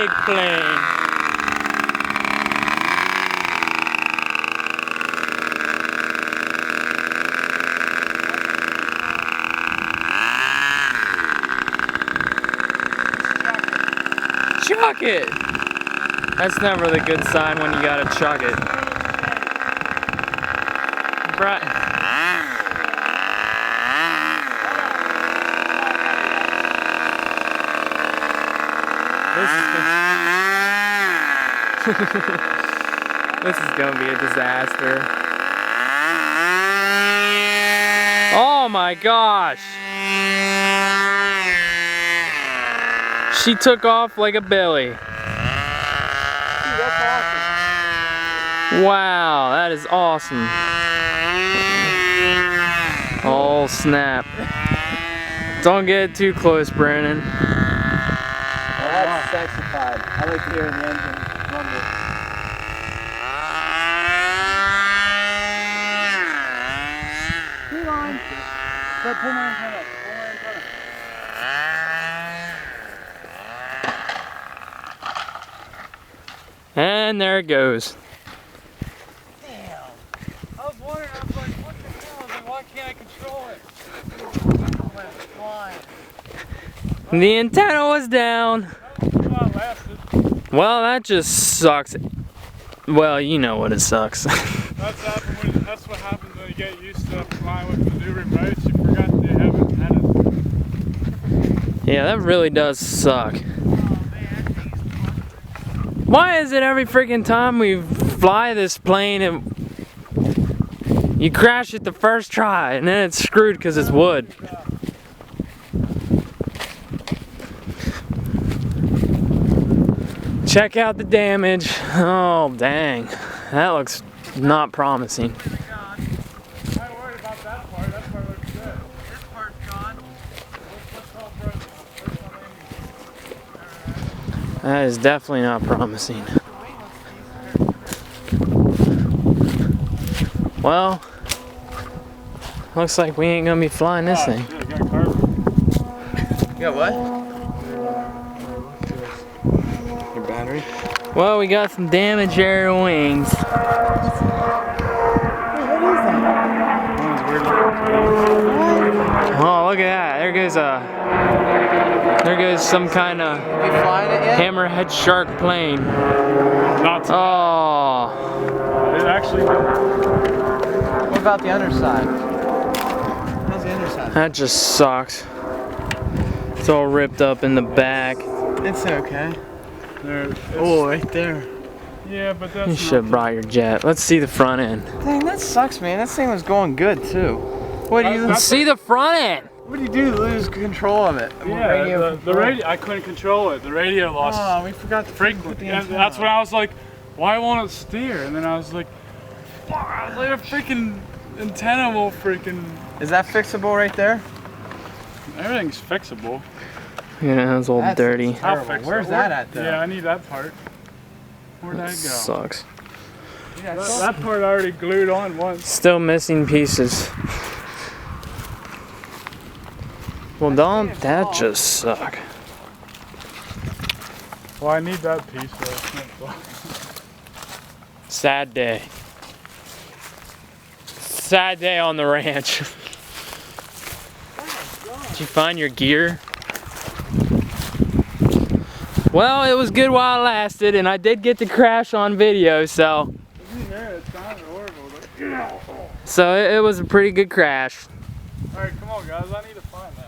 big plane. Chuck it! That's never the good sign when you gotta chuck it. Right. This is gonna be a disaster. Oh my gosh! She took off like a billy. Dude, that's awesome. Wow, that is awesome. Oh snap. Don't get too close, Brandon. Well, that's sexified. I like hearing the engine rumble. Keep on. But pull my antenna up. Pull my antenna. And there it goes. Damn. I was wondering, I was like, what the hell? Like, why can't I control it? Oh, man, it's flying. The antenna was down. That was how it lasted. Well, that just sucks. Well, you know what it sucks. That's what happens when you get used to flying with the new remotes. You forgot they have antennas. Yeah, that really does suck. Why is it every freaking time we fly this plane and you crash it the first try and then it's screwed because it's wood? Check out the damage. Oh dang, that looks not promising. Not worried about that part. That part looks good. This part's gone. What's all broken? That is definitely not promising. Well, looks like we ain't gonna be flying this thing. Shit, I got carbon. You got what? Your battery? Well, we got some damaged air wings. Oh, look at that. There goes some kind of You flying it yet? hammerhead shark plane. Not to Oh, It actually. What about the underside? How's the underside? that just sucks. It's all ripped up in the back. It's okay. There. Oh, right there. Yeah, but that's. You should have brought your jet. Let's see the front end. Dang, that sucks, man. That thing was going good, too. What do you Let's see the front end. What do you do to lose control of it? Yeah, the radio. I couldn't control it. The radio lost. Oh, we forgot to frequent. the And antenna that's when on. I was like, why won't it steer? And then I was like, fuck, I was like, a freaking antenna will freaking. Is that fixable right there? Everything's fixable. Yeah, it's all That's dirty. I'll terrible. fix Where's it. that at, though? Yeah, I need that part. Where'd that go? Sucks. Yeah, That part I already glued on once. Still missing pieces. Well, don't that just suck? Well, I need that piece though. Sad day. Sad day on the ranch. Did you find your gear? Well, it was good while it lasted, and I did get to crash on video, so. It sounded horrible. So it was a pretty good crash. Alright, come on guys, I need to find that.